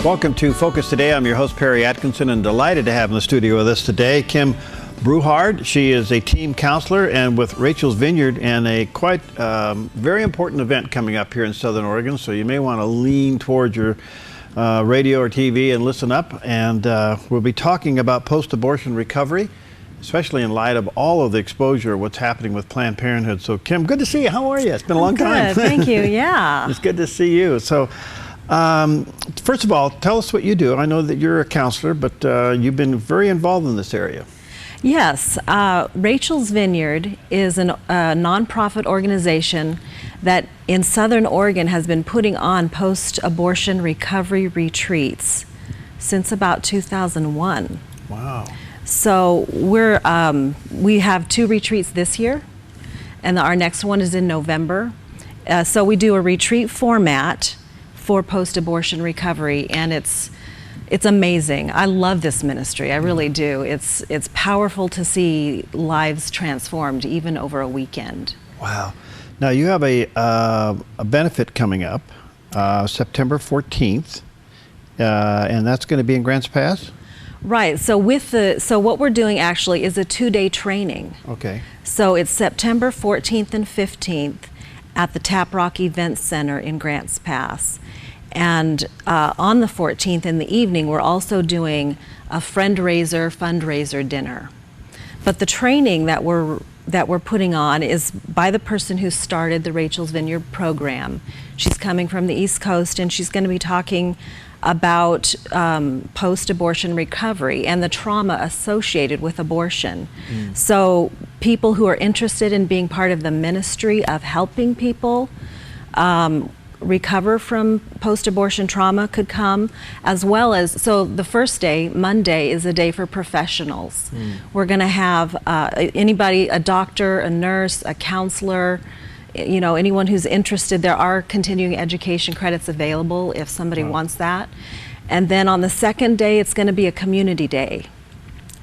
Welcome to Focus Today. I'm your host, Perry Atkinson, and delighted to have in the studio with us today Kim Brouhard. She is a team counselor and with Rachel's Vineyard, and a quite very important event coming up here in Southern Oregon. So you may want to lean towards your radio or TV and listen up. And we'll be talking about post-abortion recovery, especially in light of all of the exposure of what's happening with Planned Parenthood. So Kim, good to see you. How are you? It's been a long time. Thank you. Yeah. It's good to see you. So first of all, tell us what you do. I know that you're a counselor, but you've been very involved in this area. Yes. Rachel's Vineyard is a nonprofit organization that in Southern Oregon has been putting on post-abortion recovery retreats since about 2001. Wow. So we have 2 retreats this year, and our next one is in November. So we do a retreat format for post-abortion recovery, and it's amazing. I love this ministry. I really do. It's powerful to see lives transformed even over a weekend. Wow. Now you have a benefit coming up September 14th, and that's going to be in Grants Pass? Right. So what we're doing actually is a 2-day training. Okay. So it's September 14th and 15th at the Tap Rock Event Center in Grants Pass. And on the 14th in the evening, we're also doing a fundraiser dinner. But the training that we're putting on is by the person who started the Rachel's Vineyard program. She's coming from the East Coast, and she's going to be talking about post-abortion recovery and the trauma associated with abortion. So people who are interested in being part of the ministry of helping people recover from post-abortion trauma could come, as well as, so the first day, Monday, is a day for professionals. We're going to have anybody, a doctor, a nurse, a counselor, you know, anyone who's interested. There are continuing education credits available if somebody wants that. And then on the second day, it's going to be a community day.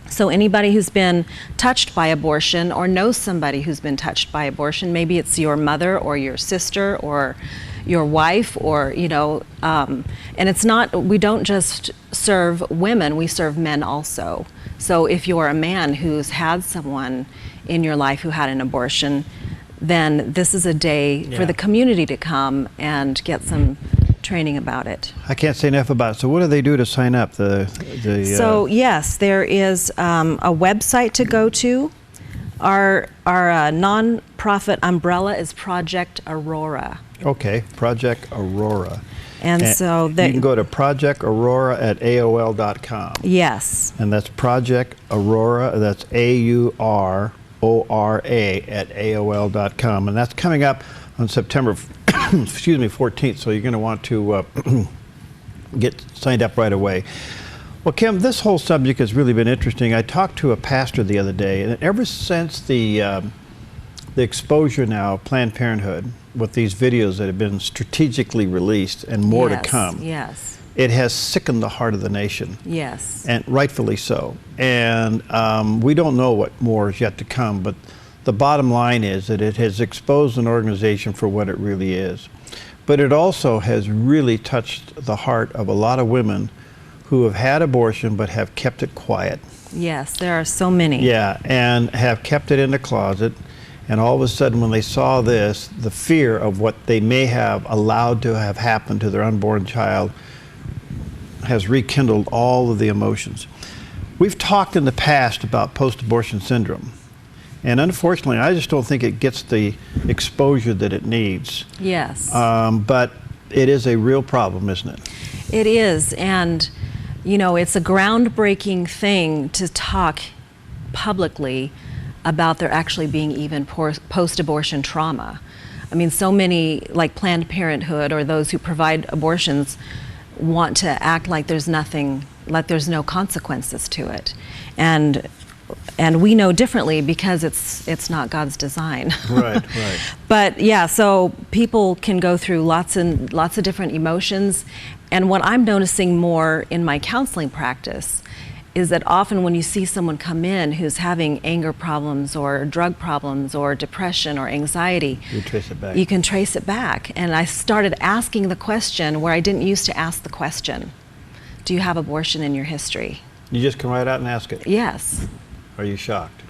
So anybody who's been touched by abortion or knows somebody who's been touched by abortion, maybe it's your mother or your sister or your wife, or, you know, and it's not, we don't just serve women, we serve men also. So if you're a man who's had someone in your life who had an abortion, then this is a day for the community to come and get some training about it. I can't say enough about it. So what do they do to sign up? So yes, there is a website to go to. Our non-profit umbrella is Project Aurora. Okay, Project Aurora. And so you can go to Project Aurora at AOL.com. Yes. And that's Project Aurora, that's AURORA at AOL.com. And that's coming up on September 14th, so you're going to want to get signed up right away. Well, Kim, this whole subject has really been interesting. I talked to a pastor the other day, and ever since the exposure now of Planned Parenthood with these videos that have been strategically released and more to come, it has sickened the heart of the nation. Yes. And rightfully so. And we don't know what more is yet to come, but the bottom line is that it has exposed an organization for what it really is. But it also has really touched the heart of a lot of women who have had abortion but have kept it quiet. Yes, there are so many. Yeah, and have kept it in the closet. And all of a sudden, when they saw this, the fear of what they may have allowed to have happened to their unborn child has rekindled all of the emotions. We've talked in the past about post-abortion syndrome. And unfortunately, I just don't think it gets the exposure that it needs. Yes. But it is a real problem, isn't it? It is. And, you know, it's a groundbreaking thing to talk publicly about there actually being even post-abortion trauma. I mean, so many, like Planned Parenthood or those who provide abortions, want to act like there's nothing, like there's no consequences to it. And we know differently because it's not God's design. Right. But yeah, so people can go through lots of different emotions. And what I'm noticing more in my counseling practice is that often when you see someone come in who's having anger problems or drug problems or depression or anxiety, you trace it back. You can trace it back. And I started asking the question where I didn't used to ask the question. do you have abortion in your history? You just come right out and ask it. Yes. Are you shocked?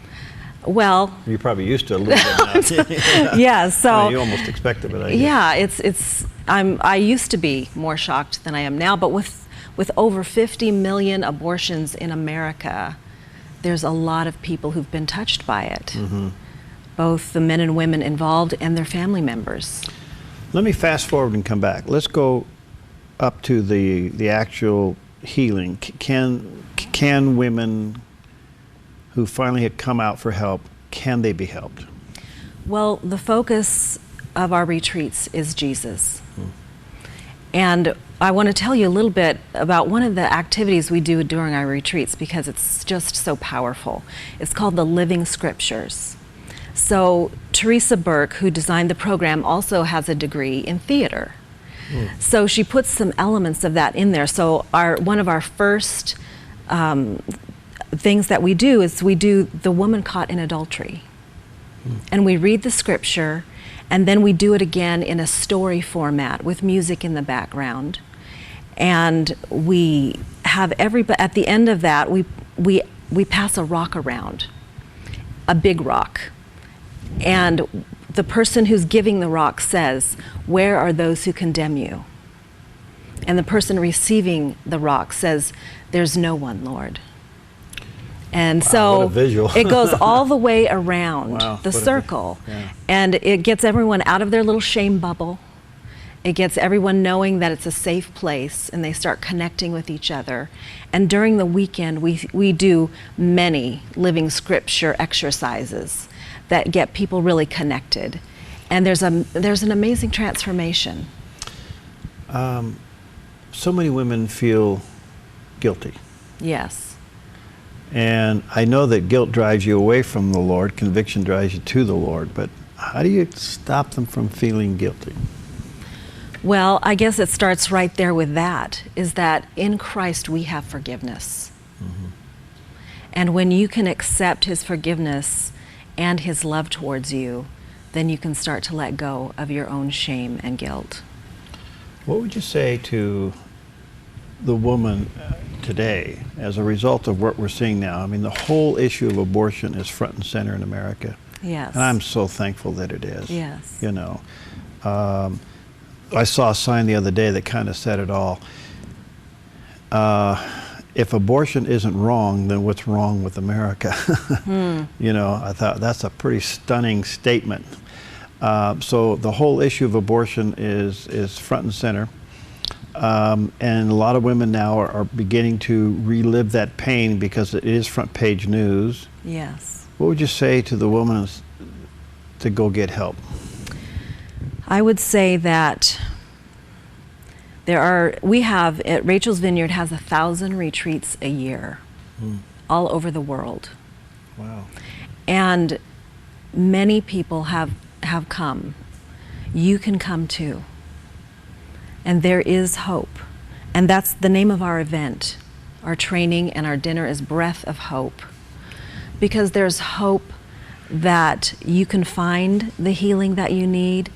Well, You're probably used to it a little bit now. yeah, so I mean, you almost expect it, but I guess. yeah, I used to be more shocked than I am now, but with over 50 million abortions in America, there's a lot of people who've been touched by it. Mm-hmm. Both the men and women involved and their family members. Let me fast forward and come back. Let's go up to the actual healing. Can women who finally had come out for help, can they be helped? Well, the focus of our retreats is Jesus. And I want to tell you a little bit about one of the activities we do during our retreats because it's just so powerful. It's called the Living Scriptures. So Teresa Burke, who designed the program, also has a degree in theater. So she puts some elements of that in there. So one of our first things that we do is we do the woman caught in adultery. And we read the scripture, and then we do it again in a story format with music in the background. And we have at the end of that, we pass a rock around, a big rock. And the person who's giving the rock says, "Where are those who condemn you?" And the person receiving the rock says, "There's no one, Lord." And Wow, so what a visual. it goes all the way around Wow, the what a circle. yeah. And it gets everyone out of their little shame bubble. It gets everyone knowing that it's a safe place, and they start connecting with each other. And during the weekend, we do many living scripture exercises that get people really connected. And there's an amazing transformation. So many women feel guilty. Yes. And I know that guilt drives you away from the Lord, conviction drives you to the Lord, but how do you stop them from feeling guilty? Well, I guess it starts right there with that, is that in Christ we have forgiveness. Mm-hmm. And when you can accept his forgiveness and his love towards you, then you can start to let go of your own shame and guilt. What would you say to the woman today as a result of what we're seeing now? I mean, the whole issue of abortion is front and center in America. Yes. And I'm so thankful that it is. Yes. You know, I saw a sign the other day that kind of said it all. If abortion isn't wrong, then what's wrong with America? You know, I thought that's a pretty stunning statement. So the whole issue of abortion is front and center. And a lot of women now are beginning to relive that pain because it is front page news. Yes. What would you say to the woman to go get help? I would say that Rachel's Vineyard has 1,000 retreats a year, all over the world. Wow. And many people have come. You can come too. And there is hope. And that's the name of our event. Our training and our dinner is Breath of Hope. Because there's hope that you can find the healing that you need,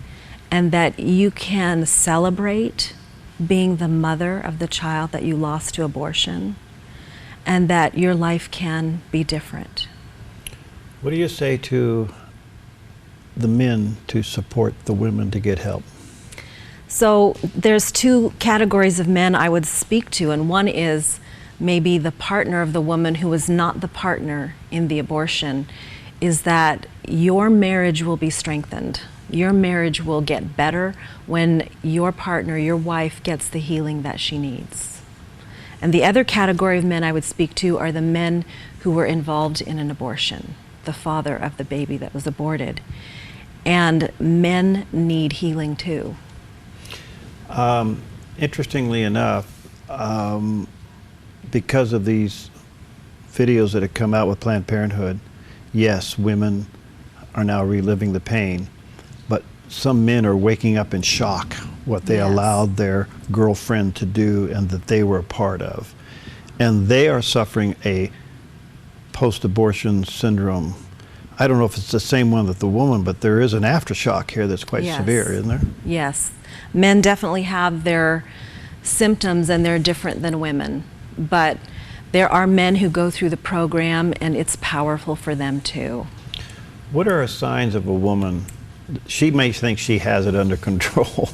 and that you can celebrate being the mother of the child that you lost to abortion, and that your life can be different. What do you say to the men to support the women to get help? So there's two categories of men I would speak to, and one is maybe the partner of the woman who was not the partner in the abortion, is that your marriage will be strengthened. Your marriage will get better when your partner, your wife, gets the healing that she needs. And the other category of men I would speak to are the men who were involved in an abortion, the father of the baby that was aborted. And men need healing too. Interestingly enough, because of these videos that have come out with Planned Parenthood, yes, women are now reliving the pain, but some men are waking up in shock what they allowed their girlfriend to do and that they were a part of. And they are suffering a post-abortion syndrome. I don't know if it's the same one with the woman, but there is an aftershock here that's quite severe, isn't there? Yes. Men definitely have their symptoms, and they're different than women. but there are men who go through the program, and it's powerful for them too. What are signs of a woman? She may think she has it under control,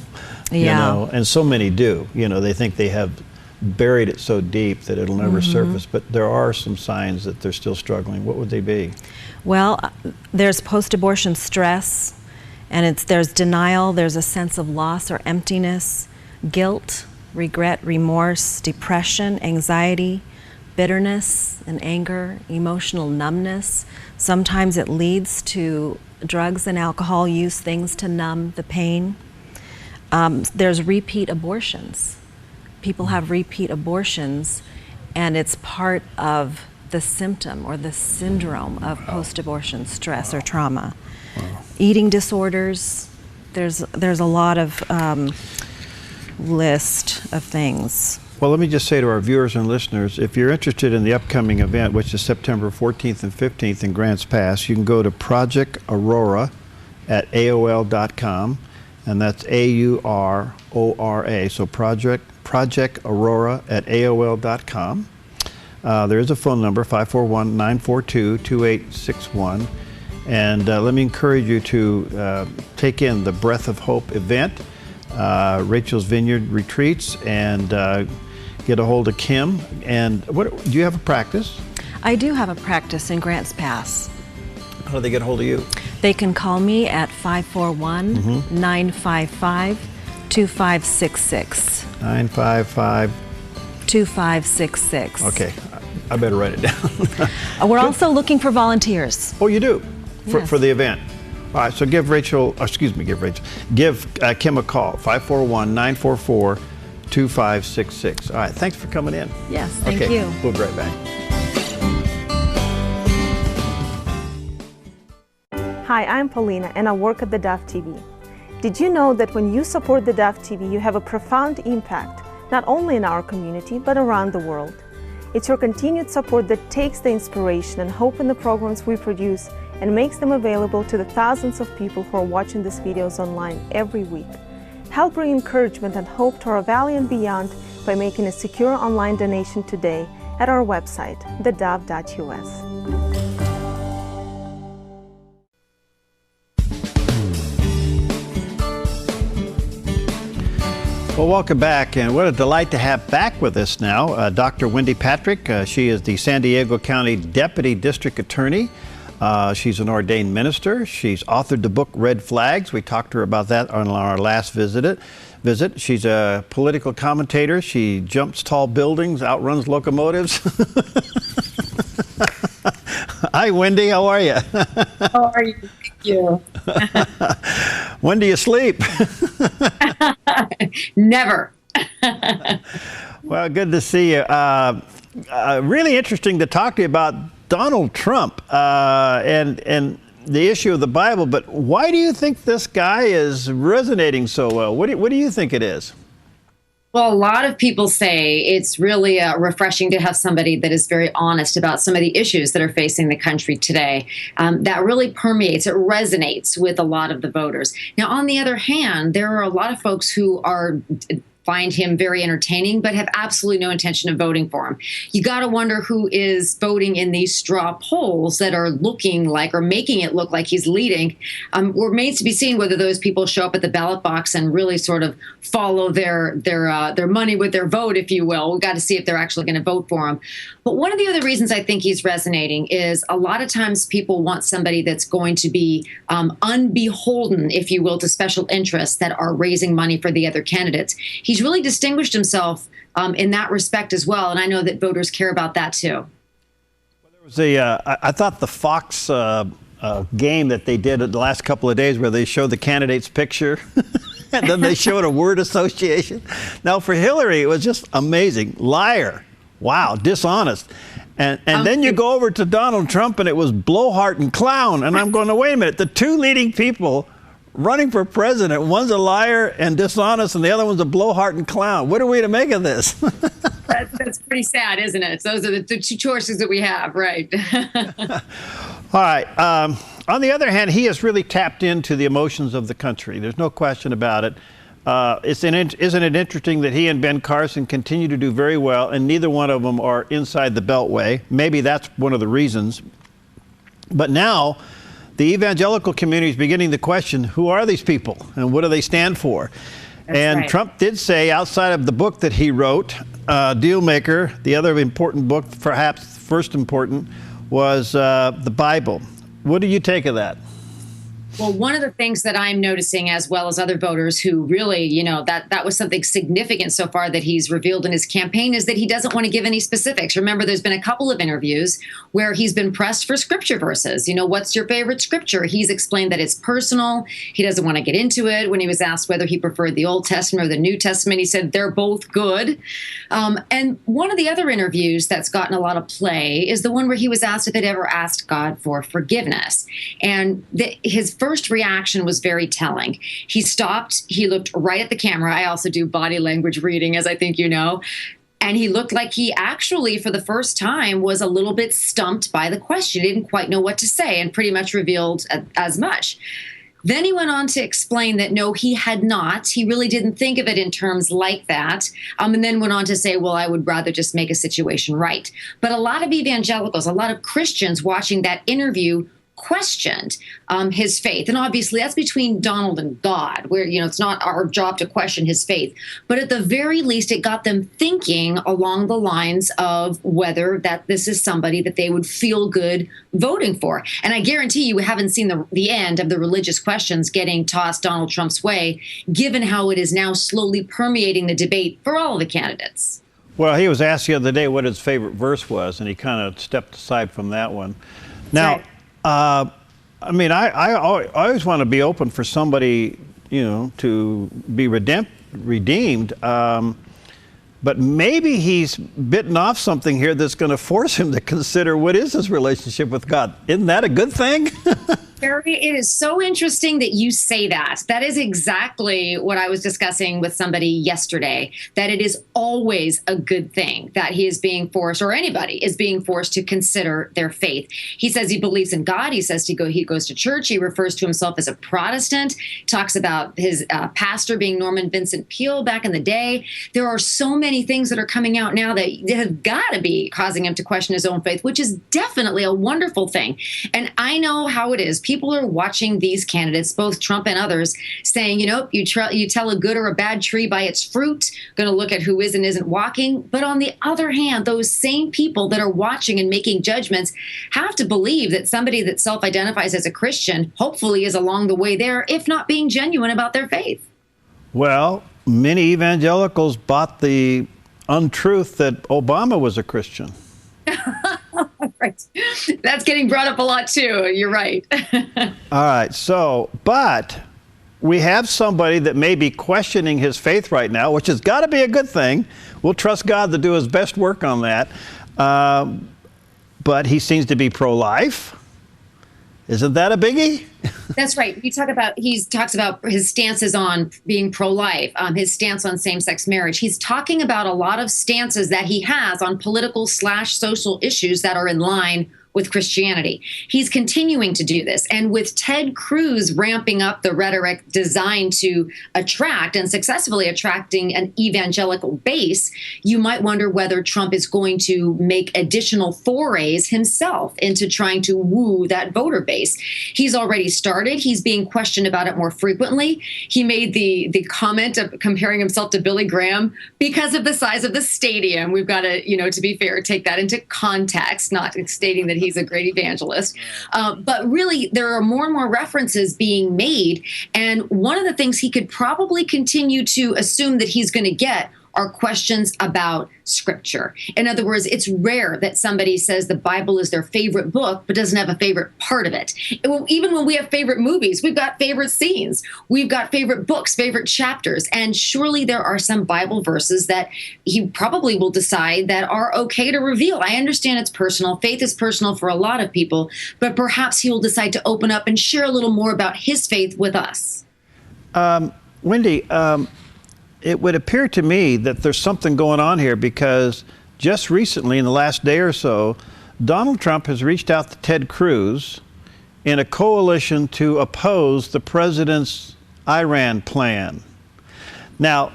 you know, and so many do. You know, they think they have buried it so deep that it'll never surface, but there are some signs that they're still struggling. What would they be? Well, there's post-abortion stress, and there's denial, there's a sense of loss or emptiness, guilt, regret, remorse, depression, anxiety, bitterness and anger, emotional numbness. Sometimes it leads to drugs and alcohol use, things to numb the pain. There's repeat abortions. People have repeat abortions, and it's part of the symptom or the syndrome of post-abortion stress or trauma. Eating disorders, there's a lot of list of things. Well, let me just say to our viewers and listeners, if you're interested in the upcoming event, which is September 14th and 15th in Grants Pass, you can go to Project Aurora at AOL.com, and that's AURORA, so Project Aurora at AOL.com. There is a phone number, 541-942-2861. And let me encourage you to take in the Breath of Hope event, Rachel's Vineyard retreats, and get a hold of Kim. And what do you have a practice? I do have a practice in Grants Pass. How do they get a hold of you? They can call me at 541-955-2566. 955-2566. Okay, I better write it down. We're also looking for volunteers. Oh, you do? Yes. For the event. All right, so give Kim a call, 541-944-2566. All right, thanks for coming in. Yes, thank you. We'll be right back. Hi, I'm Paulina, and I work at theDove TV. Did you know that when you support theDove TV, you have a profound impact, not only in our community, but around the world? It's your continued support that takes the inspiration and hope in the programs we produce and makes them available to the thousands of people who are watching these videos online every week. Help bring encouragement and hope to our valley and beyond by making a secure online donation today at our website, thedove.us. Well, welcome back, and what a delight to have back with us now Dr. Wendy Patrick. She is the San Diego County Deputy District Attorney. She's an ordained minister. She's authored the book Red Flags. We talked to her about that on our last visit. She's a political commentator. She jumps tall buildings, outruns locomotives. Hi, Wendy. How are you? How are you? Thank you. When do you sleep? Never. Well, good to see you. Really interesting to talk to you about Donald Trump and the issue of the Bible. But why do you think this guy is resonating so well? What do you think it is? Well, a lot of people say it's really refreshing to have somebody that is very honest about some of the issues that are facing the country today. That really permeates, it resonates with a lot of the voters. Now, on the other hand, there are a lot of folks who find him very entertaining, but have absolutely no intention of voting for him. You got to wonder who is voting in these straw polls that are looking like or making it look like he's leading. Remains to be seen whether those people show up at the ballot box and really sort of follow their money with their vote, if you will. We've got to see if they're actually going to vote for him. But one of the other reasons I think he's resonating is a lot of times people want somebody that's going to be unbeholden, if you will, to special interests that are raising money for the other candidates. He's really distinguished himself in that respect as well, and I know that voters care about that too. Well, there was I thought the Fox game that they did the last couple of days where they showed the candidate's picture and then they showed a word association. Now for Hillary, it was just amazing. Liar. Wow, dishonest. And then you go over to Donald Trump and it was blowhard and clown. And I'm going, wait a minute, the two leading people running for president, one's a liar and dishonest and the other one's a blowhard and clown. What are we to make of this? That's pretty sad, isn't it? Those are the two choices that we have, right? All right. On the other hand, he has really tapped into the emotions of the country. There's no question about it. Isn't it interesting that he and Ben Carson continue to do very well, and neither one of them are inside the Beltway? Maybe that's one of the reasons. But now, the evangelical community is beginning to question, who are these people and what do they stand for? And right. Trump did say, outside of the book that he wrote, Dealmaker, the other important book, perhaps first important, was the Bible. What do you take of that? Well, one of the things that I'm noticing, as well as other voters who really, you know, that was something significant so far that he's revealed in his campaign, is that he doesn't want to give any specifics. Remember, there's been a couple of interviews where he's been pressed for scripture verses. You know, what's your favorite scripture? He's explained that it's personal. He doesn't want to get into it. When he was asked whether he preferred the Old Testament or the New Testament, he said they're both good. And one of the other interviews that's gotten a lot of play is the one where he was asked if he'd ever asked God for forgiveness. And his first reaction was very telling. He stopped, he looked right at the camera. I also do body language reading, as I think you know. And he looked like he actually, for the first time, was a little bit stumped by the question. He didn't quite know what to say, and pretty much revealed as much. Then he went on to explain that no, he had not. He really didn't think of it in terms like that. And then went on to say, well, I would rather just make a situation right. But a lot of evangelicals, a lot of Christians watching that interview questioned his faith. And obviously that's between Donald and God, where, you know, it's not our job to question his faith. But at the very least, it got them thinking along the lines of whether that this is somebody that they would feel good voting for. And I guarantee you haven't seen the end of the religious questions getting tossed Donald Trump's way, given how it is now slowly permeating the debate for all of the candidates. Well, he was asked the other day what his favorite verse was, and he kind of stepped aside from that one. Now, right. I mean, I always want to be open for somebody, you know, to be redeemed. But maybe he's bitten off something here that's going to force him to consider what is his relationship with God. Isn't that a good thing? Barry, it is so interesting that you say that. That is exactly what I was discussing with somebody yesterday, that it is always a good thing that he is being forced, or anybody is being forced, to consider their faith. He says he believes in God. He says he goes to church. He refers to himself as a Protestant, talks about his pastor being Norman Vincent Peale back in the day. There are so many things that are coming out now that have got to be causing him to question his own faith, which is definitely a wonderful thing. And I know how it is. People are watching these candidates, both Trump and others, saying, you know, you tell a good or a bad tree by its fruit, going to look at who is and isn't walking. But on the other hand, those same people that are watching and making judgments have to believe that somebody that self-identifies as a Christian hopefully is along the way there, if not being genuine about their faith. Well, many evangelicals bought the untruth that Obama was a Christian. Right. That's getting brought up a lot, too. You're right. All right. So, but we have somebody that may be questioning his faith right now, which has got to be a good thing. We'll trust God to do his best work on that. But he seems to be pro-life. Isn't that a biggie? That's right. He talks about his stances on being pro-life, his stance on same-sex marriage. He's talking about a lot of stances that he has on political/social issues that are in line with Christianity. He's continuing to do this. And with Ted Cruz ramping up the rhetoric designed to attract and successfully attracting an evangelical base, you might wonder whether Trump is going to make additional forays himself into trying to woo that voter base. He's already started. He's being questioned about it more frequently. He made the comment of comparing himself to Billy Graham because of the size of the stadium. We've got to, you know, to be fair, take that into context, not stating that he's a great evangelist. But really, there are more and more references being made. And one of the things he could probably continue to assume that he's going to get are questions about Scripture. In other words, it's rare that somebody says the Bible is their favorite book, but doesn't have a favorite part of it. Even when we have favorite movies, we've got favorite scenes, we've got favorite books, favorite chapters, and surely there are some Bible verses that he probably will decide that are okay to reveal. I understand it's personal. Faith is personal for a lot of people, but perhaps he will decide to open up and share a little more about his faith with us. Wendy, it would appear to me that there's something going on here, because just recently, in the last day or so, Donald Trump has reached out to Ted Cruz in a coalition to oppose the president's Iran plan. Now,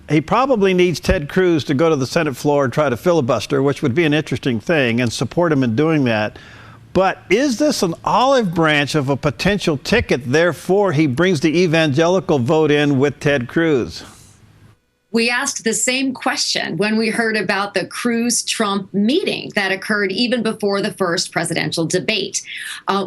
he probably needs Ted Cruz to go to the Senate floor and try to filibuster, which would be an interesting thing, and support him in doing that. But is this an olive branch of a potential ticket? Therefore, he brings the evangelical vote in with Ted Cruz. We asked the same question when we heard about the Cruz-Trump meeting that occurred even before the first presidential debate.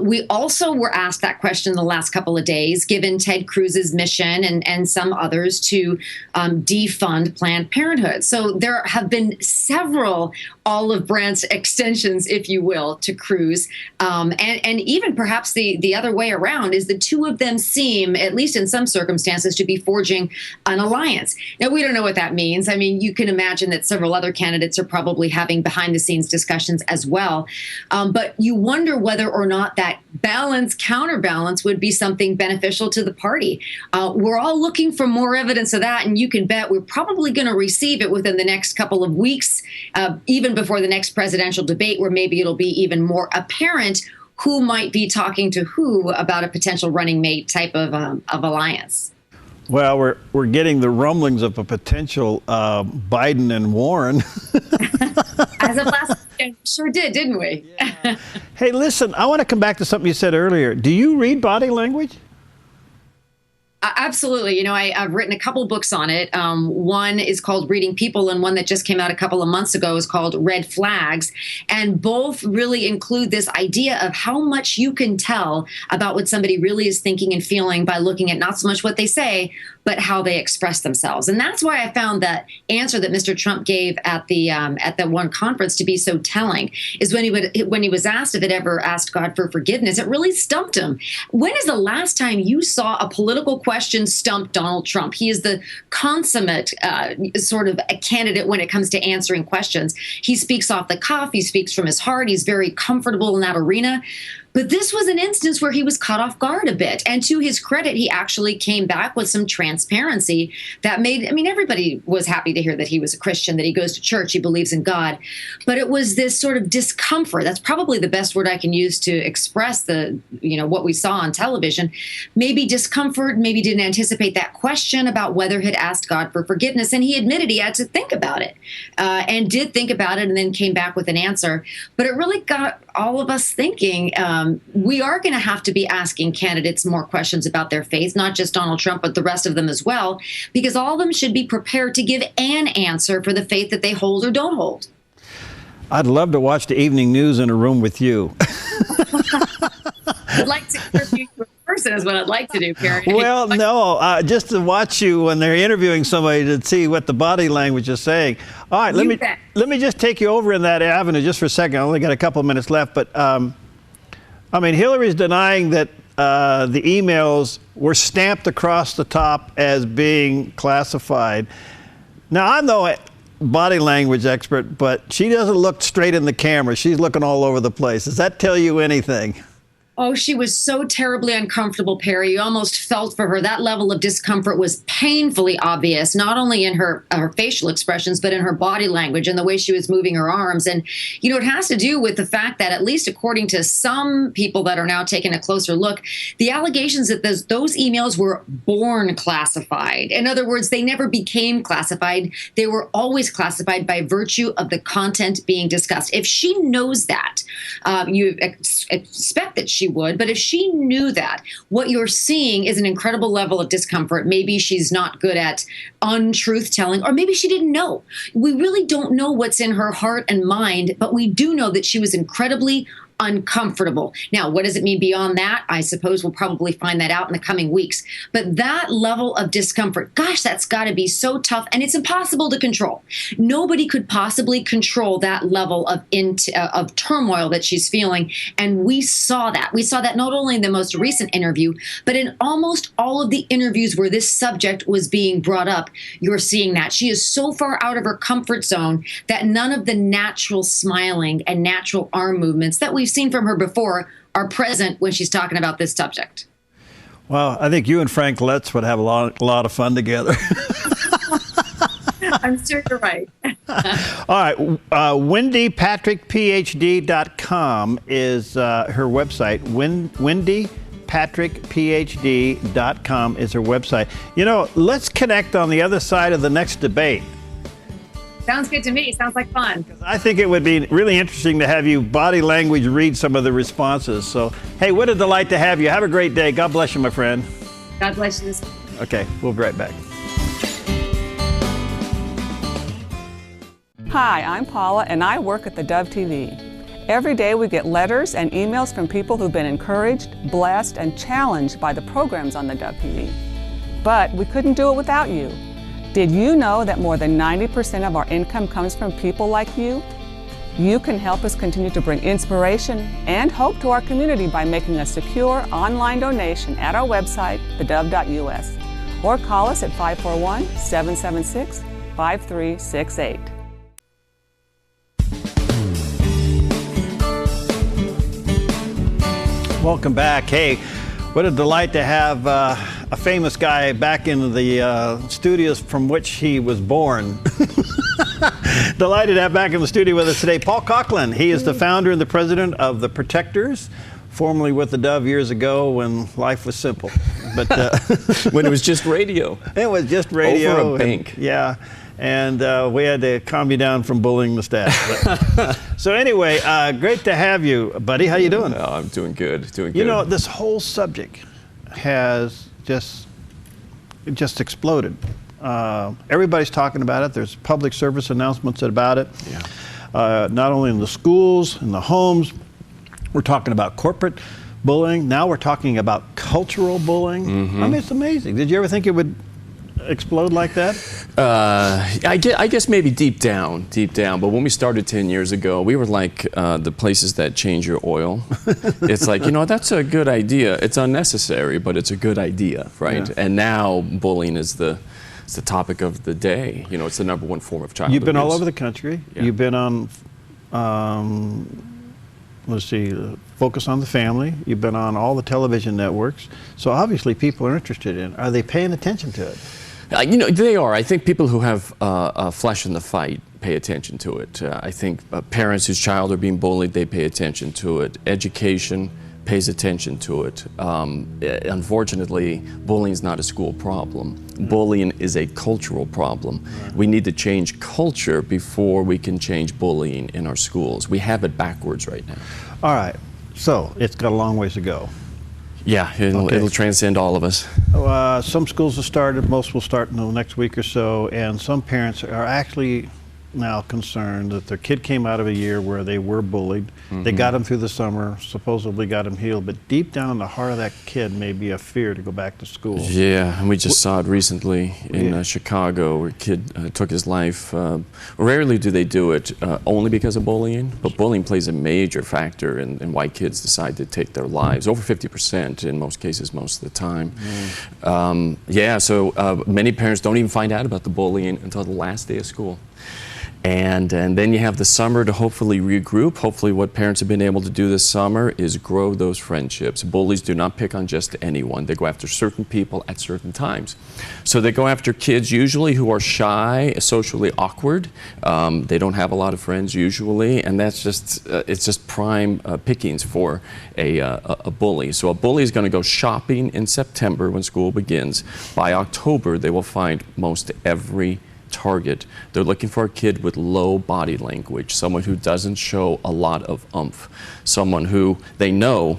We also were asked that question the last couple of days, given Ted Cruz's mission and some others to defund Planned Parenthood. So there have been several olive branch extensions, if you will, to Cruz. And even perhaps the other way around is the two of them seem, at least in some circumstances, to be forging an alliance. Now, we don't know what that means. I mean, you can imagine that several other candidates are probably having behind the scenes discussions as well. But you wonder whether or not that balance, counterbalance would be something beneficial to the party. We're all looking for more evidence of that. And you can bet we're probably going to receive it within the next couple of weeks, even before the next presidential debate, where maybe it'll be even more apparent who might be talking to who about a potential running mate type of alliance. Well, we're getting the rumblings of a potential Biden and Warren. As of last weekend, sure didn't we? Yeah. Hey, listen, I want to come back to something you said earlier. Do you read body language? Absolutely. You know, I've written a couple books on it. One is called Reading People, and one that just came out a couple of months ago is called Red Flags. And both really include this idea of how much you can tell about what somebody really is thinking and feeling by looking at not so much what they say, but how they express themselves. And that's why I found that answer that Mr. Trump gave at that one conference to be so telling, is when he was asked if it ever asked God for forgiveness, it really stumped him. When is the last time you saw a political question stump Donald Trump? He is the consummate sort of a candidate when it comes to answering questions. He speaks off the cuff. He speaks from his heart. He's very comfortable in that arena. But this was an instance where he was caught off guard a bit. And to his credit, he actually came back with some transparency that made, I mean, everybody was happy to hear that he was a Christian, that he goes to church, he believes in God. But it was this sort of discomfort. That's probably the best word I can use to express what we saw on television. Maybe discomfort, maybe didn't anticipate that question about whether he'd asked God for forgiveness. And he admitted he had to think about it and did think about it and then came back with an answer. But it really got all of us thinking. We are going to have to be asking candidates more questions about their faith, not just Donald Trump, but the rest of them as well, because all of them should be prepared to give an answer for the faith that they hold or don't hold. I'd love to watch the evening news in a room with you. I'd like to interview you in person is what I'd like to do, Perry. Well, no, just to watch you when they're interviewing somebody to see what the body language is saying. All right, let me just take you over in that avenue just for a second. I only got a couple of minutes left, but I mean, Hillary's denying that the emails were stamped across the top as being classified. Now, I'm no body language expert, but she doesn't look straight in the camera. She's looking all over the place. Does that tell you anything? Oh, she was so terribly uncomfortable, Perry. You almost felt for her. That level of discomfort was painfully obvious, not only in her facial expressions, but in her body language and the way she was moving her arms. And, you know, it has to do with the fact that, at least according to some people that are now taking a closer look, the allegations that those emails were born classified. In other words, they never became classified. They were always classified by virtue of the content being discussed. If she knows that, you expect that she would, but if she knew that, what you're seeing is an incredible level of discomfort. Maybe she's not good at untruth telling, or maybe she didn't know. We really don't know what's in her heart and mind, but we do know that she was incredibly uncomfortable. Now, what does it mean beyond that? I suppose we'll probably find that out in the coming weeks. But that level of discomfort, gosh, that's got to be so tough, and it's impossible to control. Nobody could possibly control that level of turmoil that she's feeling, and we saw that. We saw that not only in the most recent interview, but in almost all of the interviews where this subject was being brought up. You're seeing that. She is so far out of her comfort zone that none of the natural smiling and natural arm movements that we've seen from her before are present when she's talking about this subject. Well, I think you and Frank Letts would have a lot of fun together. I'm sure you're right. All right. WendyPatrickPhD.com is her website. wendypatrickphd.com is her website. You know, let's connect on the other side of the next debate. Sounds good to me. Sounds like fun. I think it would be really interesting to have you body language read some of the responses. So, hey, what a delight to have you. Have a great day. God bless you, my friend. God bless you. Okay, we'll be right back. Hi, I'm Paula, and I work at theDove TV. Every day we get letters and emails from people who've been encouraged, blessed, and challenged by the programs on theDove TV. But we couldn't do it without you. Did you know that more than 90% of our income comes from people like you? You can help us continue to bring inspiration and hope to our community by making a secure online donation at our website, thedove.us, or call us at 541-776-5368. Welcome back. Hey, what a delight to have a famous guy back in the studios from which he was born. Delighted to have back in the studio with us today Paul Coughlin. He is the founder and the president of The Protectors, formerly with theDove years ago when life was simple. But when it was just radio. It was just radio. Over a bank. Yeah. And we had to calm you down from bullying the staff. So anyway, great to have you, buddy. How you doing? Oh, I'm doing good, doing good. You know, this whole subject has just exploded. Everybody's talking about it. There's public service announcements about it. Yeah. Not only in the schools, in the homes. We're talking about corporate bullying. Now we're talking about cultural bullying. Mm-hmm. I mean, it's amazing. Did you ever think it would explode like that? I guess maybe deep down. But when we started 10 years ago, we were like the places that change your oil. It's like, you know, that's a good idea. It's unnecessary, but it's a good idea, right? Yeah. And now bullying is the topic of the day. You know, it's the #1 form of child abuse. You've been all over the country. Yeah. You've been on, let's see, Focus on the Family. You've been on all the television networks. So obviously people are interested in it. Are they paying attention to it? You know, they are. I think people who have flesh in the fight pay attention to it. I think parents whose child are being bullied, they pay attention to it. Education pays attention to it. Unfortunately, bullying is not a school problem. Bullying is a cultural problem. We need to change culture before we can change bullying in our schools. We have it backwards right now. All right. So it's got a long ways to go. Yeah, it'll transcend all of us. Some schools have started, most will start in the next week or so, and some parents are actually now concerned that their kid came out of a year where they were bullied. Mm-hmm. They got him through the summer, supposedly got him healed, but deep down in the heart of that kid may be a fear to go back to school. Yeah, and we just saw it recently in Chicago where a kid took his life. Rarely do they do it only because of bullying, but bullying plays a major factor in why kids decide to take their lives, over 50% in most cases most of the time. So many parents don't even find out about the bullying until the last day of school. And then you have the summer to hopefully regroup. Hopefully what parents have been able to do this summer is grow those friendships. Bullies do not pick on just anyone. They go after certain people at certain times. So they go after kids usually who are shy, socially awkward. They don't have a lot of friends usually, and that's just, it's just prime pickings for a bully. So a bully is going to go shopping in September when school begins. By October, they will find most every target. They're looking for a kid with low body language, someone who doesn't show a lot of oomph, someone who they know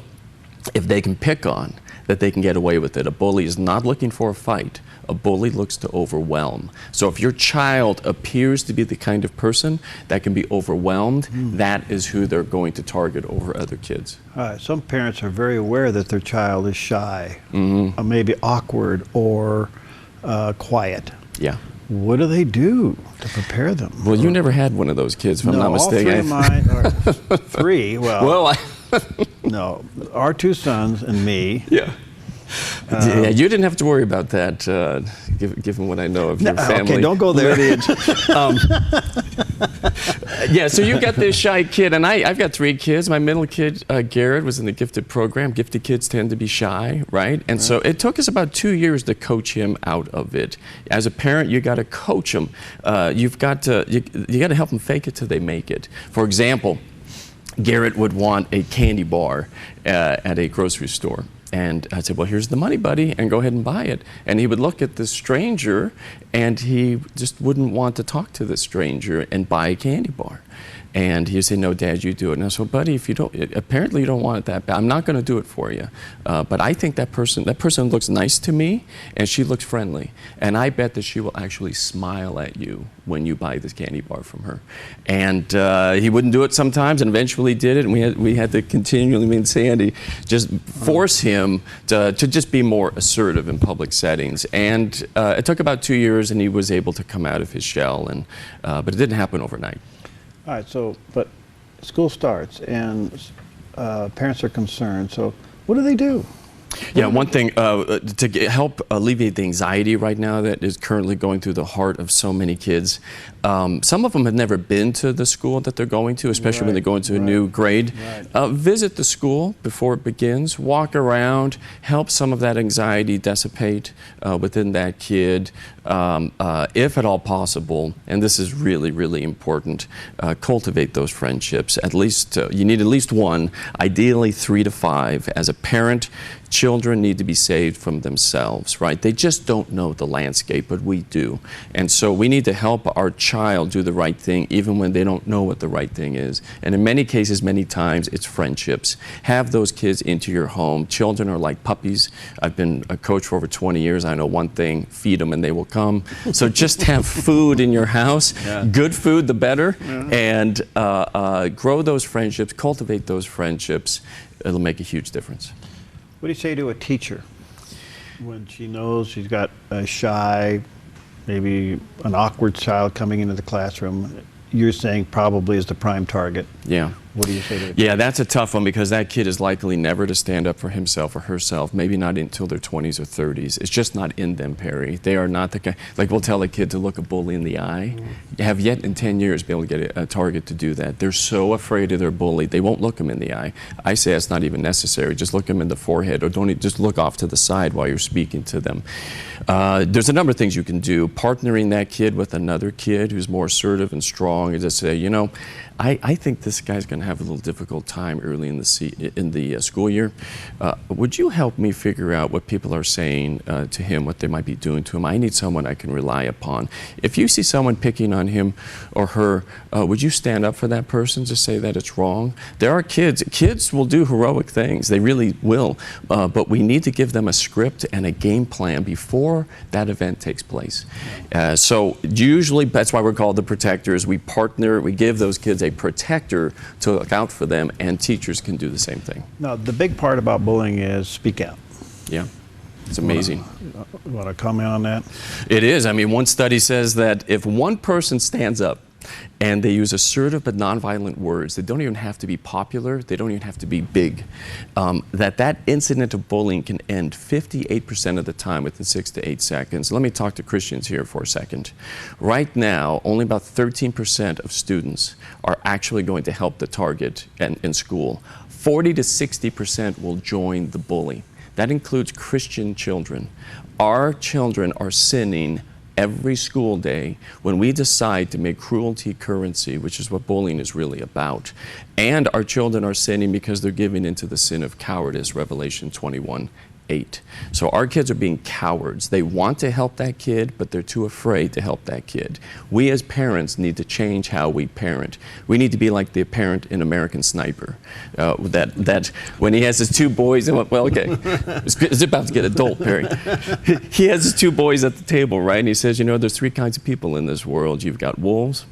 if they can pick on, that they can get away with it. A bully is not looking for a fight. A bully looks to overwhelm. So if your child appears to be the kind of person that can be overwhelmed, that is who they're going to target over other kids. All right. Some parents are very aware that their child is shy, or maybe awkward or quiet. Yeah. What do they do to prepare them? Well, you never had one of those kids, if I'm not mistaken. All three of mine are three. Well, no, our two sons and me. Yeah. Yeah, you didn't have to worry about that, given what I know of your family. Okay, don't go there. Yeah, so you got this shy kid, and I've got 3 kids. My middle kid, Garrett, was in the gifted program. Gifted kids tend to be shy, right? And so it took us about 2 years to coach him out of it. As a parent, you got to coach him. You've got to you got to help them fake it till they make it. For example, Garrett would want a candy bar at a grocery store. And I'd say, well, here's the money, buddy, and go ahead and buy it. And he would look at the stranger, and he just wouldn't want to talk to the stranger and buy a candy bar. And he'd say, no, Dad, you do it. And I said, well, buddy, if you don't, apparently you don't want it that bad. I'm not going to do it for you. But I think that person looks nice to me, and she looks friendly. And I bet that she will actually smile at you when you buy this candy bar from her. And he wouldn't do it sometimes, and eventually did it. And we had to continually, me and Sandy, just force him to just be more assertive in public settings. And it took about 2 years, and he was able to come out of his shell. And but it didn't happen overnight. All right, so, but school starts and parents are concerned, so what do they do? Yeah, one thing to help alleviate the anxiety right now that is currently going through the heart of so many kids. Some of them have never been to the school that they're going to, especially when they go into a new grade. Visit the school before it begins, walk around, help some of that anxiety dissipate within that kid, if at all possible, and this is really, really important, cultivate those friendships. At least, you need at least one, ideally 3 to 5. As a parent, children need to be saved from themselves, right? They just don't know the landscape, but we do. And so we need to help our child do the right thing even when they don't know what the right thing is. And in many cases, many times, it's friendships. Have those kids into your home. Children are like puppies. I've been a coach for over 20 years. I know one thing, feed them and they will come. So just have food in your house. Good food, the better. And grow those friendships, cultivate those friendships. It'll make a huge difference. What do you say to a teacher when she knows she's got a shy, maybe an awkward child coming into the classroom? You're saying probably is the prime target. Yeah. What do you say to it? Yeah, that's a tough one because that kid is likely never to stand up for himself or herself, maybe not until their 20s or 30s. It's just not in them, Perry. They are not the guy. Like we'll tell a kid to look a bully in the eye. You have yet in 10 years be able to get a target to do that. They're so afraid of their bully, they won't look them in the eye. I say it's not even necessary. Just look them in the forehead or don't just look off to the side while you're speaking to them. There's a number of things you can do. Partnering that kid with another kid who's more assertive and strong and just say, you know, I think this guy's going to have a little difficult time early in the school year. Would you help me figure out what people are saying to him, what they might be doing to him? I need someone I can rely upon. If you see someone picking on him or her, would you stand up for that person to say that it's wrong? There are kids will do heroic things. They really will. But we need to give them a script and a game plan before that event takes place. So usually that's why we're called the protectors. We partner, we give those kids a protector to look out for them, and teachers can do the same thing. Now, the big part about bullying is speak out. Yeah, it's amazing. You want to comment on that? It is. I mean, one study says that if one person stands up and they use assertive but nonviolent words, they don't even have to be popular, they don't even have to be big, that incident of bullying can end 58% of the time within 6 to 8 seconds. Let me talk to Christians here for a second. Right now, only about 13% of students are actually going to help the target in school. 40 to 60% will join the bully. That includes Christian children. Our children are sinning every school day when we decide to make cruelty currency, which is what bullying is really about. And our children are sinning because they're giving into the sin of cowardice, Revelation 21:8. So our kids are being cowards. They want to help that kid, but they're too afraid to help that kid. We as parents need to change how we parent. We need to be like the parent in American Sniper. That when he has his 2 boys, and well, okay, it's about to get adult, Perry. He has his 2 boys at the table, right? And he says, you know, there's 3 kinds of people in this world. You've got wolves,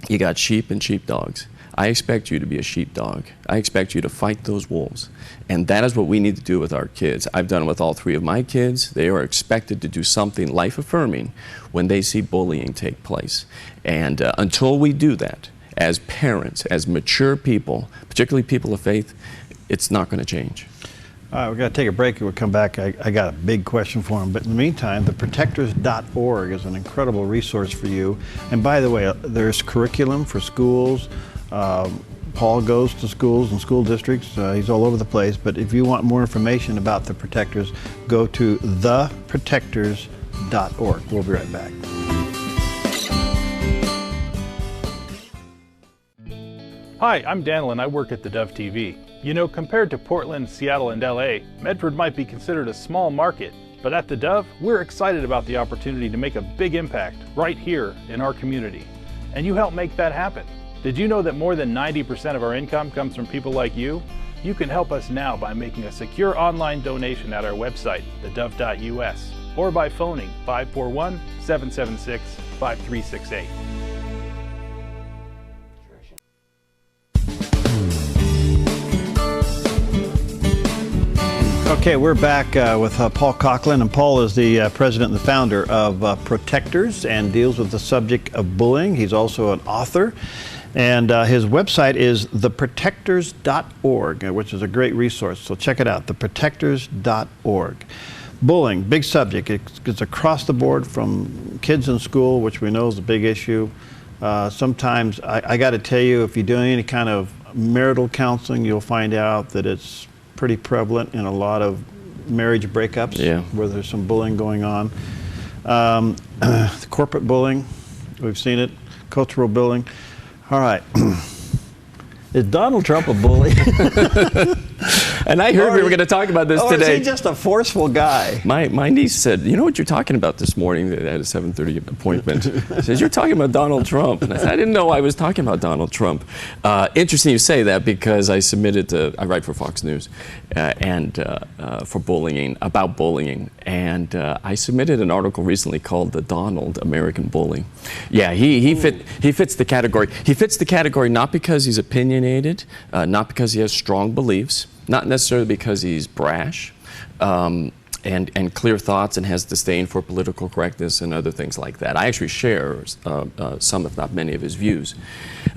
you got sheep, and sheepdogs. I expect you to be a sheepdog. I expect you to fight those wolves. And that is what we need to do with our kids. I've done it with all 3 of my kids. They are expected to do something life-affirming when they see bullying take place. And until we do that, as parents, as mature people, particularly people of faith, it's not going to change. All right, we're going to take a break and we'll come back. I got a big question for him. But in the meantime, theprotectors.org is an incredible resource for you. And by the way, there's curriculum for schools. Paul goes to schools and school districts. He's all over the place. But if you want more information about the Protectors, go to theprotectors.org. We'll be right back. Hi, I'm Daniel and I work at theDove TV. You know, compared to Portland, Seattle, and LA, Medford might be considered a small market, but at the Dove, we're excited about the opportunity to make a big impact right here in our community. And you help make that happen. Did you know that more than 90% of our income comes from people like you? You can help us now by making a secure online donation at our website, thedove.us, or by phoning 541-776-5368. Okay, we're back with Paul Coughlin, and Paul is the president and the founder of Protectors and deals with the subject of bullying. He's also an author, and his website is theprotectors.org, which is a great resource, so check it out, theprotectors.org. Bullying, big subject. It's across the board from kids in school, which we know is a big issue. Sometimes, I got to tell you, if you're doing any kind of marital counseling, you'll find out that it's pretty prevalent in a lot of marriage breakups, where there's some bullying going on. Corporate bullying, we've seen it. Cultural bullying. All right. Is Donald Trump a bully? And I heard we were going to talk about this today. Is he just a forceful guy? My niece said, you know what you're talking about this morning at a 7:30 appointment? She says, you're talking about Donald Trump. And I said, I didn't know I was talking about Donald Trump. Interesting you say that, because I submitted I write for Fox News for bullying, about bullying. And I submitted an article recently called The Donald American Bully. Yeah, he fits the category. He fits the category not because he's opinionated, not because he has strong beliefs, not necessarily because he's brash and clear thoughts and has disdain for political correctness and other things like that. I actually share some, if not many, of his views.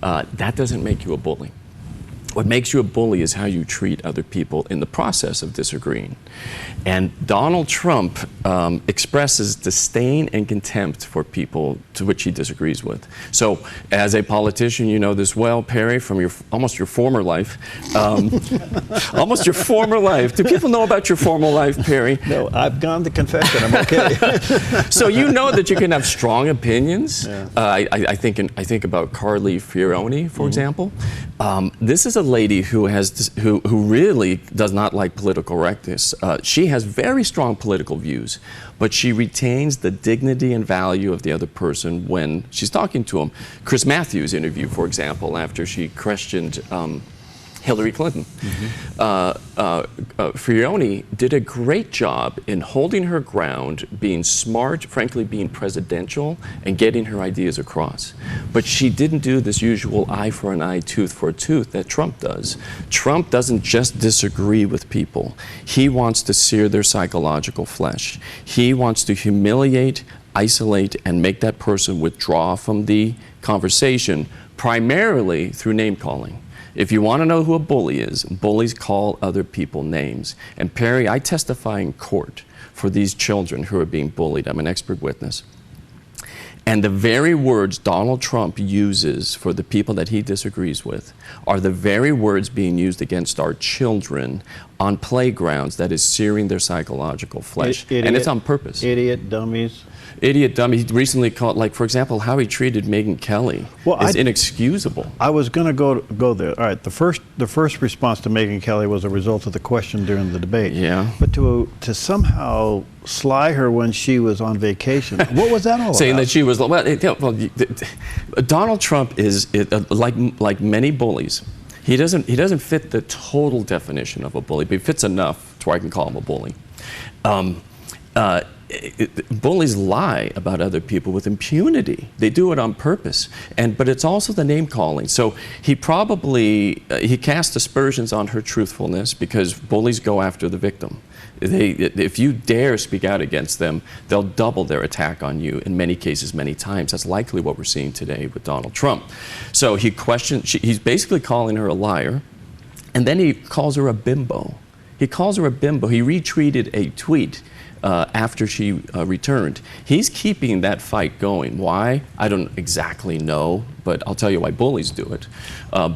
That doesn't make you a bully. What makes you a bully is how you treat other people in the process of disagreeing. And Donald Trump expresses disdain and contempt for people to which he disagrees with. So, as a politician, you know this well, Perry, from almost your former life. Almost your former life. Do people know about your former life, Perry? No, I've gone to confession. I'm okay. So you know that you can have strong opinions. Yeah. I think about Carly Fioroni, for example. This is a lady who really does not like political correctness. She has very strong political views, but she retains the dignity and value of the other person when she's talking to him. Chris Matthews' interview, for example, after she questioned Hillary Clinton. Fioroni did a great job in holding her ground, being smart, frankly being presidential, and getting her ideas across. But she didn't do this usual eye for an eye, tooth for a tooth that Trump does. Trump doesn't just disagree with people. He wants to sear their psychological flesh. He wants to humiliate, isolate, and make that person withdraw from the conversation, primarily through name calling. If you want to know who a bully is, bullies call other people names. And Perry, I testify in court for these children who are being bullied. I'm an expert witness. And the very words Donald Trump uses for the people that he disagrees with are the very words being used against our children on playgrounds that is searing their psychological flesh. Idiot, and it's on purpose. Idiot, dummies. Idiot, dummy. He recently called, like, for example, how he treated Megyn Kelly is inexcusable. I was going to go there. All right, the first response to Megyn Kelly was a result of the question during the debate. Yeah. But to somehow sly her when she was on vacation, what was that all Saying about? that she was, Donald Trump is like many bullies. He doesn't fit the total definition of a bully, but he fits enough to where I can call him a bully. Bullies lie about other people with impunity. They do it on purpose. But it's also the name calling. So he probably, he cast aspersions on her truthfulness because bullies go after the victim. If you dare speak out against them, they'll double their attack on you, in many cases, many times. That's likely what we're seeing today with Donald Trump. So he's basically calling her a liar, and then he calls her a bimbo. He calls her a bimbo. He retweeted a tweet after she returned. He's keeping that fight going. Why? I don't exactly know, but I'll tell you why bullies do it.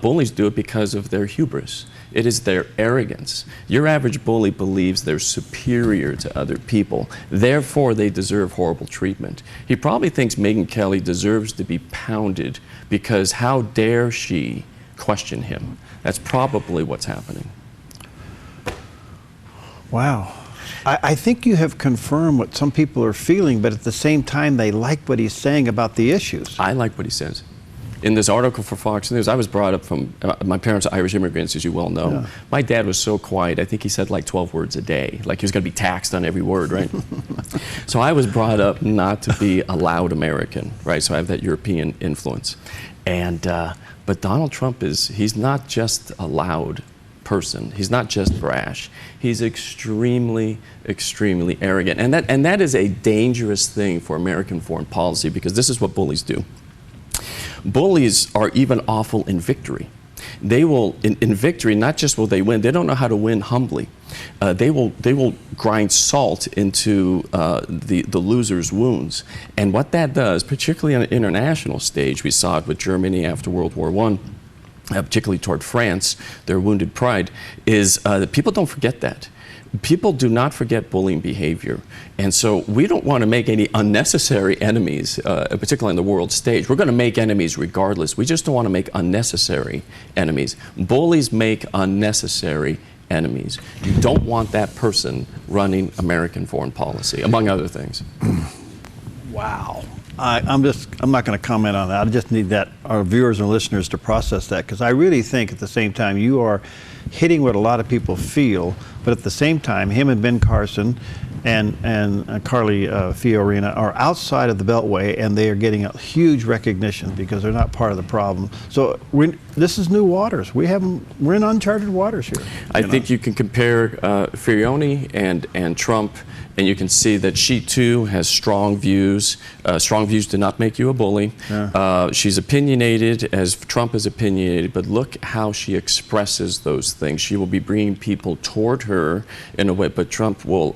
Bullies do it because of their hubris. It is their arrogance. Your average bully believes they're superior to other people. Therefore, they deserve horrible treatment. He probably thinks Megyn Kelly deserves to be pounded because how dare she question him? That's probably what's happening. Wow. I think you have confirmed what some people are feeling, but at the same time, they like what he's saying about the issues. I like what he says. In this article for Fox News, I was brought up from, my parents are Irish immigrants, as you well know. Yeah. My dad was so quiet, I think he said like 12 words a day. Like he was going to be taxed on every word, right? So I was brought up not to be a loud American, right? So I have that European influence. And, but Donald Trump he's not just a loud person. He's not just brash. He's extremely, extremely arrogant. And that is a dangerous thing for American foreign policy, because this is what bullies do. Bullies are even awful in victory. They will, in victory, not just will they win, they don't know how to win humbly. They will grind salt into the loser's wounds. And what that does, particularly on an international stage, we saw it with Germany after World War I, particularly toward France, their wounded pride, is that people don't forget that. People do not forget bullying behavior. And so we don't want to make any unnecessary enemies, particularly on the world stage. We're going to make enemies regardless. We just don't want to make unnecessary enemies. Bullies make unnecessary enemies. You don't want that person running American foreign policy, among other things. Wow. I'm not going to comment on that. I just need our viewers and listeners to process that, because I really think at the same time you are hitting what a lot of people feel, but at the same time, him and Ben Carson and Carly Fiorina are outside of the Beltway, and they are getting a huge recognition because they're not part of the problem. So this is new waters. We're in uncharted waters here. I think you can compare Fiorina and Trump, and you can see that she too has strong views. Strong views do not make you a bully. Yeah. She's opinionated, as Trump is opinionated, but look how she expresses those things. She will be bringing people toward her in a way, but Trump will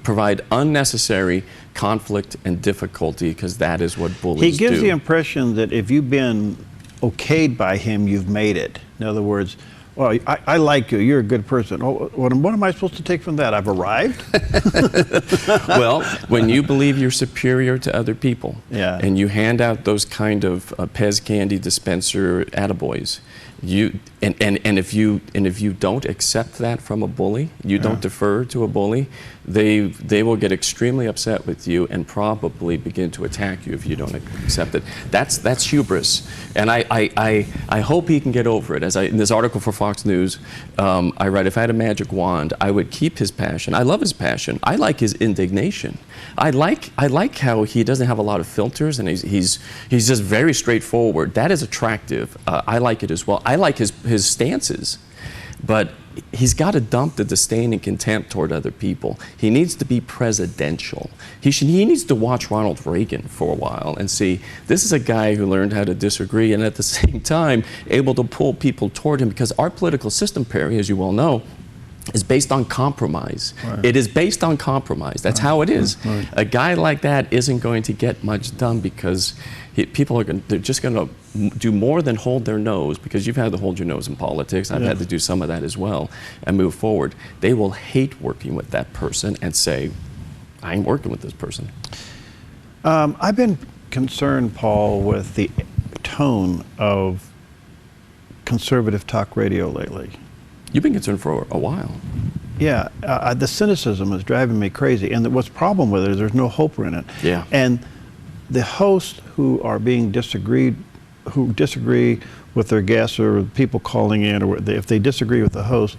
provide unnecessary conflict and difficulty, because that is what bullies do. He gives the impression that if you've been okayed by him, you've made it. In other words, well, I like you. You're a good person. Oh, what am I supposed to take from that? I've arrived? Well, when you believe you're superior to other people, yeah, and you hand out those kind of Pez candy dispenser attaboys, and if you don't accept that from a bully, you don't defer to a bully, they will get extremely upset with you and probably begin to attack you if you don't accept it. That's hubris, and I hope he can get over it. In this article for Fox News, I write, if I had a magic wand, I would keep his passion. I love his passion. I like his indignation. I like how he doesn't have a lot of filters, and he's just very straightforward. That is attractive. I like it as well. I like his stances, but he's got to dump the disdain and contempt toward other people. He needs to be presidential. He needs to watch Ronald Reagan for a while and see, this is a guy who learned how to disagree and at the same time able to pull people toward him, because our political system, Perry, as you well know, is based on compromise. Right. It is based on compromise. That's how it is. Right. A guy like that isn't going to get much done, because they're just going to do more than hold their nose, because you've had to hold your nose in politics. I've had to do some of that as well, and move forward. They will hate working with that person and say, I ain't working with this person. I've been concerned, Paul, with the tone of conservative talk radio lately. You've been concerned for a while. Yeah, the cynicism is driving me crazy, and what's the problem with it is there's no hope in it. Yeah. And the hosts who are being who disagree with their guests, or people calling in, or if they disagree with the host,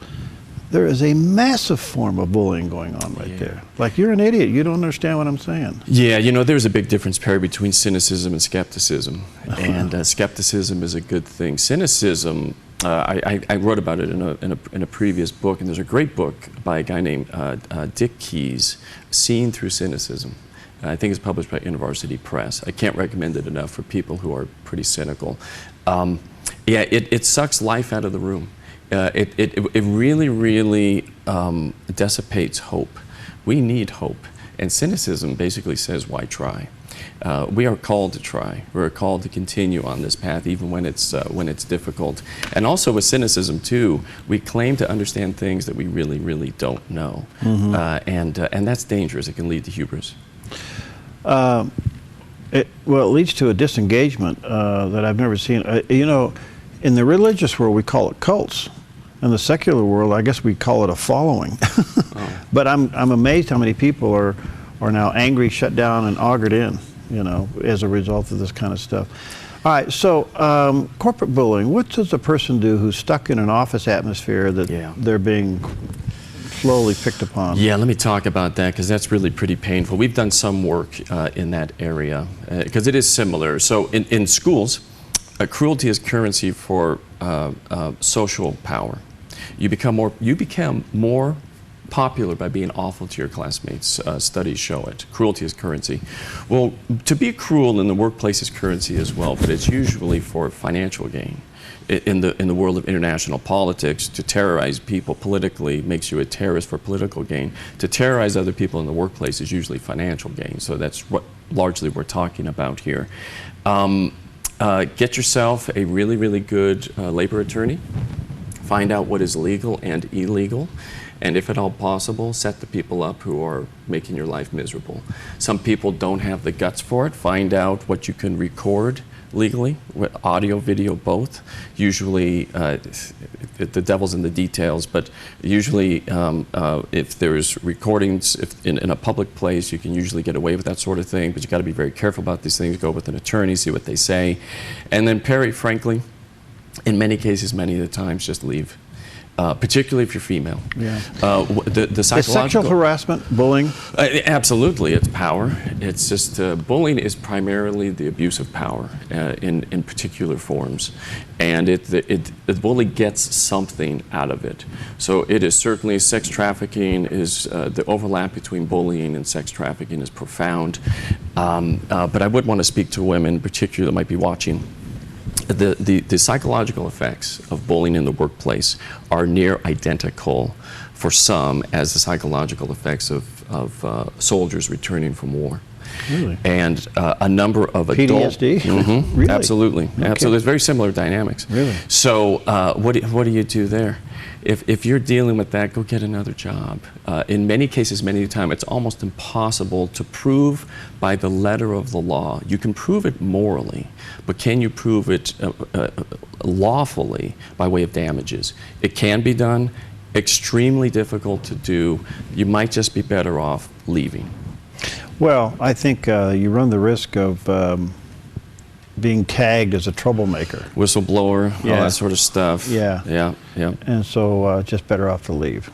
there is a massive form of bullying going on right there. Like, you're an idiot. You don't understand what I'm saying. Yeah, there's a big difference, Perry, between cynicism and skepticism. And skepticism is a good thing. Cynicism, I wrote about it in a previous book, and there's a great book by a guy named Dick Keyes, Seeing Through Cynicism. I think it's published by University Press. I can't recommend it enough for people who are pretty cynical. It sucks life out of the room. It really, really dissipates hope. We need hope. And cynicism basically says, why try? We are called to try. We're called to continue on this path, even when it's difficult. And also with cynicism too, we claim to understand things that we really, really don't know. Mm-hmm. And that's dangerous. It can lead to hubris. It leads to a disengagement that I've never seen. In the religious world, we call it cults. In the secular world, I guess we call it a following. But I'm amazed how many people are now angry, shut down, and augured in, as a result of this kind of stuff. All right, so corporate bullying. What does a person do who's stuck in an office atmosphere that they're being slowly picked upon? Yeah, let me talk about that, because that's really pretty painful. We've done some work in that area, because it is similar. So in schools, cruelty is currency for social power. You become more popular by being awful to your classmates. Studies show it. Cruelty is currency. Well, to be cruel in the workplace is currency as well, but it's usually for financial gain. In the world of international politics, to terrorize people politically makes you a terrorist for political gain. To terrorize other people in the workplace is usually financial gain. So that's what largely we're talking about here. Get yourself a really, really good labor attorney. Find out what is legal and illegal. And if at all possible, set the people up who are making your life miserable. Some people don't have the guts for it. Find out what you can record legally, audio, video, both. Usually, the devil's in the details, but usually if there's recordings in a public place, you can usually get away with that sort of thing, but you got to be very careful about these things. Go with an attorney, see what they say. And then, Perry, frankly, in many cases, many of the times, just leave. Particularly if you're female. Yeah. The psychological... Is sexual harassment bullying? Absolutely, it's power. It's just bullying is primarily the abuse of power in particular forms, and the bully gets something out of it. So it is certainly sex trafficking. Is the overlap between bullying and sex trafficking is profound. But I would want to speak to women, particularly that might be watching. The psychological effects of bullying in the workplace are near identical for some as the psychological effects of soldiers returning from war. Really? And a number of adult... PTSD? Really? Absolutely. Okay. Absolutely. It's very similar dynamics. Really? So what do you do there? If you're dealing with that, go get another job. In many cases, many times, it's almost impossible to prove by the letter of the law. You can prove it morally, but can you prove it lawfully by way of damages? It can be done. Extremely difficult to do. You might just be better off leaving. Well, I think you run the risk of being tagged as a troublemaker. Whistleblower, all that sort of stuff. Yeah. And so just better off to leave.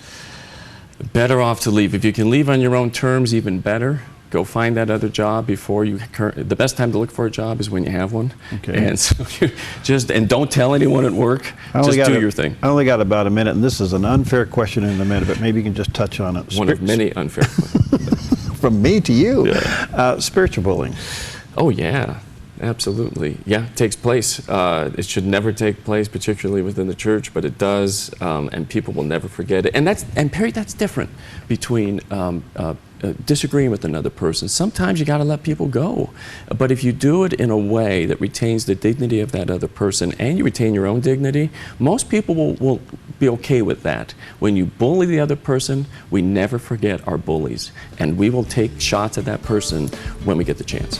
Better off to leave. If you can leave on your own terms, even better. Go find that other job before you... The best time to look for a job is when you have one. Okay. And so and don't tell anyone at work. Just do your thing. I only got about a minute, and this is an unfair question in a minute, but maybe you can just touch on it. One of many unfair questions. From me to you. Yeah. Spiritual bullying. Oh, yeah. Absolutely. Yeah, it takes place. It should never take place, particularly within the church, but it does, and people will never forget it. And Perry, that's different between disagreeing with another person. Sometimes you got to let people go. But if you do it in a way that retains the dignity of that other person and you retain your own dignity, most people will be okay with that. When you bully the other person, we never forget our bullies. And we will take shots at that person when we get the chance.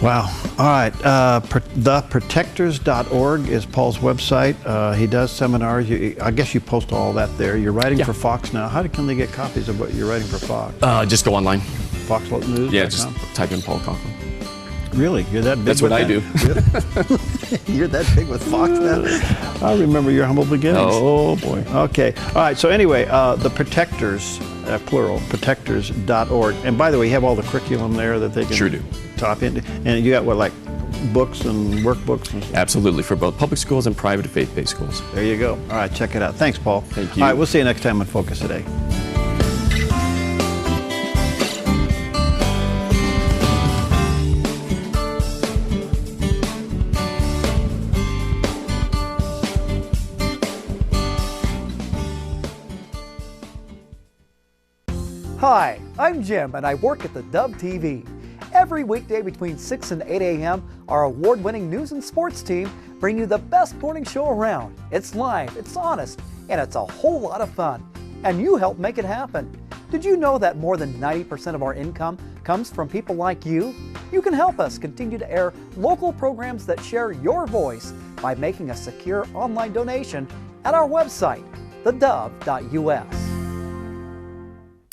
Wow. All right. Theprotectors.org is Paul's website. He does seminars. I guess you post all that there. You're writing for Fox now. How can they get copies of what you're writing for Fox? Just go online. FoxNews.com? Yeah, just type in Paul Coughlin. Really? You're that big? That's what I do. You're that big with Fox now? I remember your humble beginnings. Oh, boy. Okay. All right. So anyway, The Protectors, plural, protectors.org. And by the way, you have all the curriculum there that they can sure do. Top into. And you got what, like books and workbooks? And stuff? Absolutely, for both public schools and private faith-based schools. There you go. All right, check it out. Thanks, Paul. Thank you. All right, we'll see you next time on Focus Today. Hi, I'm Jim, and I work at theDove TV. Every weekday between 6 and 8 a.m., our award-winning news and sports team bring you the best morning show around. It's live, it's honest, and it's a whole lot of fun. And you help make it happen. Did you know that more than 90% of our income comes from people like you? You can help us continue to air local programs that share your voice by making a secure online donation at our website, thedove.us.